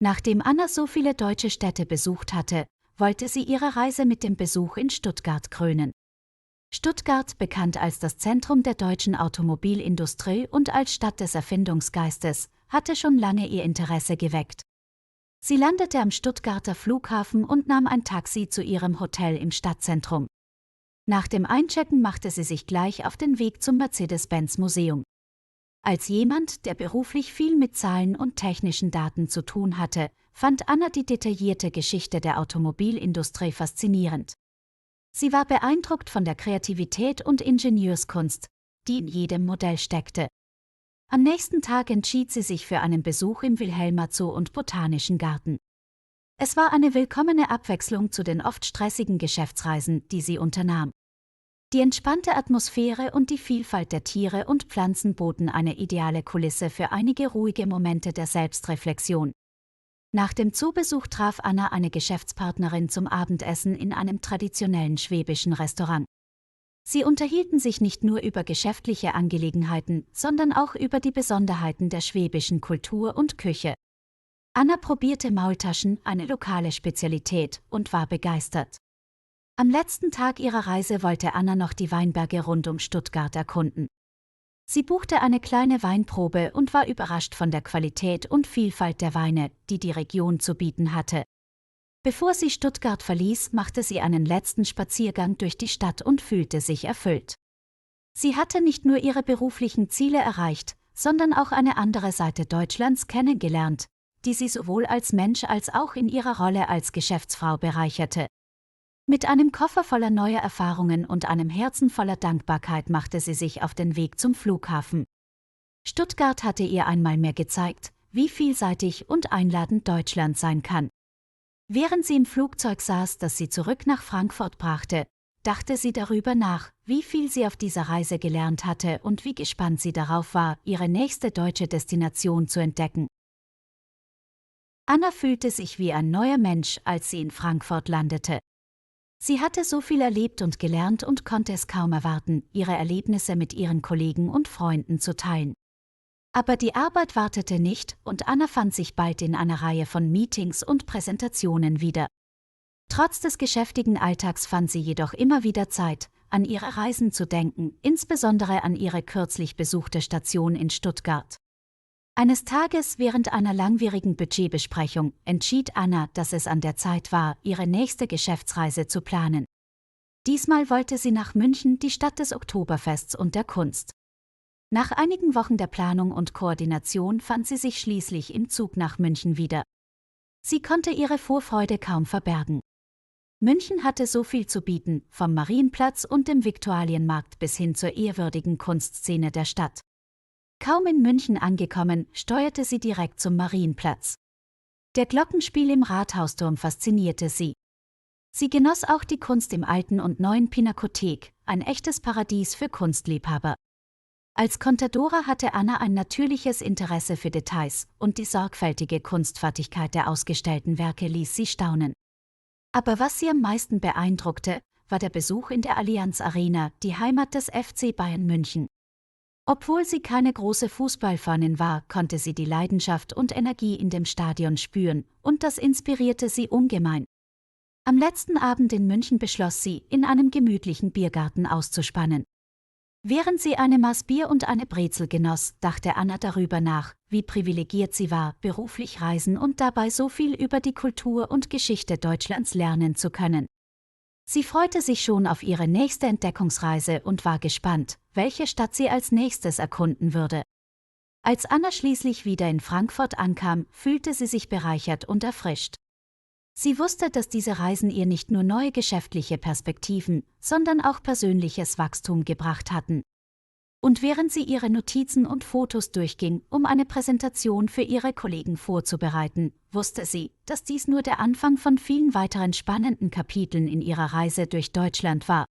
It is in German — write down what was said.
Nachdem Anna so viele deutsche Städte besucht hatte, wollte sie ihre Reise mit dem Besuch in Stuttgart krönen. Stuttgart, bekannt als das Zentrum der deutschen Automobilindustrie und als Stadt des Erfindungsgeistes, hatte schon lange ihr Interesse geweckt. Sie landete am Stuttgarter Flughafen und nahm ein Taxi zu ihrem Hotel im Stadtzentrum. Nach dem Einchecken machte sie sich gleich auf den Weg zum Mercedes-Benz-Museum. Als jemand, der beruflich viel mit Zahlen und technischen Daten zu tun hatte, fand Anna die detaillierte Geschichte der Automobilindustrie faszinierend. Sie war beeindruckt von der Kreativität und Ingenieurskunst, die in jedem Modell steckte. Am nächsten Tag entschied sie sich für einen Besuch im Wilhelmer Zoo und Botanischen Garten. Es war eine willkommene Abwechslung zu den oft stressigen Geschäftsreisen, die sie unternahm. Die entspannte Atmosphäre und die Vielfalt der Tiere und Pflanzen boten eine ideale Kulisse für einige ruhige Momente der Selbstreflexion. Nach dem Zoobesuch traf Anna eine Geschäftspartnerin zum Abendessen in einem traditionellen schwäbischen Restaurant. Sie unterhielten sich nicht nur über geschäftliche Angelegenheiten, sondern auch über die Besonderheiten der schwäbischen Kultur und Küche. Anna probierte Maultaschen, eine lokale Spezialität, und war begeistert. Am letzten Tag ihrer Reise wollte Anna noch die Weinberge rund um Stuttgart erkunden. Sie buchte eine kleine Weinprobe und war überrascht von der Qualität und Vielfalt der Weine, die die Region zu bieten hatte. Bevor sie Stuttgart verließ, machte sie einen letzten Spaziergang durch die Stadt und fühlte sich erfüllt. Sie hatte nicht nur ihre beruflichen Ziele erreicht, sondern auch eine andere Seite Deutschlands kennengelernt, die sie sowohl als Mensch als auch in ihrer Rolle als Geschäftsfrau bereicherte. Mit einem Koffer voller neuer Erfahrungen und einem Herzen voller Dankbarkeit machte sie sich auf den Weg zum Flughafen. Stuttgart hatte ihr einmal mehr gezeigt, wie vielseitig und einladend Deutschland sein kann. Während sie im Flugzeug saß, das sie zurück nach Frankfurt brachte, dachte sie darüber nach, wie viel sie auf dieser Reise gelernt hatte und wie gespannt sie darauf war, ihre nächste deutsche Destination zu entdecken. Anna fühlte sich wie ein neuer Mensch, als sie in Frankfurt landete. Sie hatte so viel erlebt und gelernt und konnte es kaum erwarten, ihre Erlebnisse mit ihren Kollegen und Freunden zu teilen. Aber die Arbeit wartete nicht und Anna fand sich bald in einer Reihe von Meetings und Präsentationen wieder. Trotz des geschäftigen Alltags fand sie jedoch immer wieder Zeit, an ihre Reisen zu denken, insbesondere an ihre kürzlich besuchte Station in Stuttgart. Eines Tages während einer langwierigen Budgetbesprechung entschied Anna, dass es an der Zeit war, ihre nächste Geschäftsreise zu planen. Diesmal wollte sie nach München, die Stadt des Oktoberfests und der Kunst. Nach einigen Wochen der Planung und Koordination fand sie sich schließlich im Zug nach München wieder. Sie konnte ihre Vorfreude kaum verbergen. München hatte so viel zu bieten, vom Marienplatz und dem Viktualienmarkt bis hin zur ehrwürdigen Kunstszene der Stadt. Kaum in München angekommen, steuerte sie direkt zum Marienplatz. Der Glockenspiel im Rathausturm faszinierte sie. Sie genoss auch die Kunst im alten und neuen Pinakothek, ein echtes Paradies für Kunstliebhaber. Als Contadora hatte Anna ein natürliches Interesse für Details und die sorgfältige Kunstfertigkeit der ausgestellten Werke ließ sie staunen. Aber was sie am meisten beeindruckte, war der Besuch in der Allianz Arena, die Heimat des FC Bayern München. Obwohl sie keine große Fußballfanin war, konnte sie die Leidenschaft und Energie in dem Stadion spüren, und das inspirierte sie ungemein. Am letzten Abend in München beschloss sie, in einem gemütlichen Biergarten auszuspannen. Während sie eine Maß Bier und eine Brezel genoss, dachte Anna darüber nach, wie privilegiert sie war, beruflich reisen und dabei so viel über die Kultur und Geschichte Deutschlands lernen zu können. Sie freute sich schon auf ihre nächste Entdeckungsreise und war gespannt, welche Stadt sie als nächstes erkunden würde. Als Anna schließlich wieder in Frankfurt ankam, fühlte sie sich bereichert und erfrischt. Sie wusste, dass diese Reisen ihr nicht nur neue geschäftliche Perspektiven, sondern auch persönliches Wachstum gebracht hatten. Und während sie ihre Notizen und Fotos durchging, um eine Präsentation für ihre Kollegen vorzubereiten, wusste sie, dass dies nur der Anfang von vielen weiteren spannenden Kapiteln in ihrer Reise durch Deutschland war.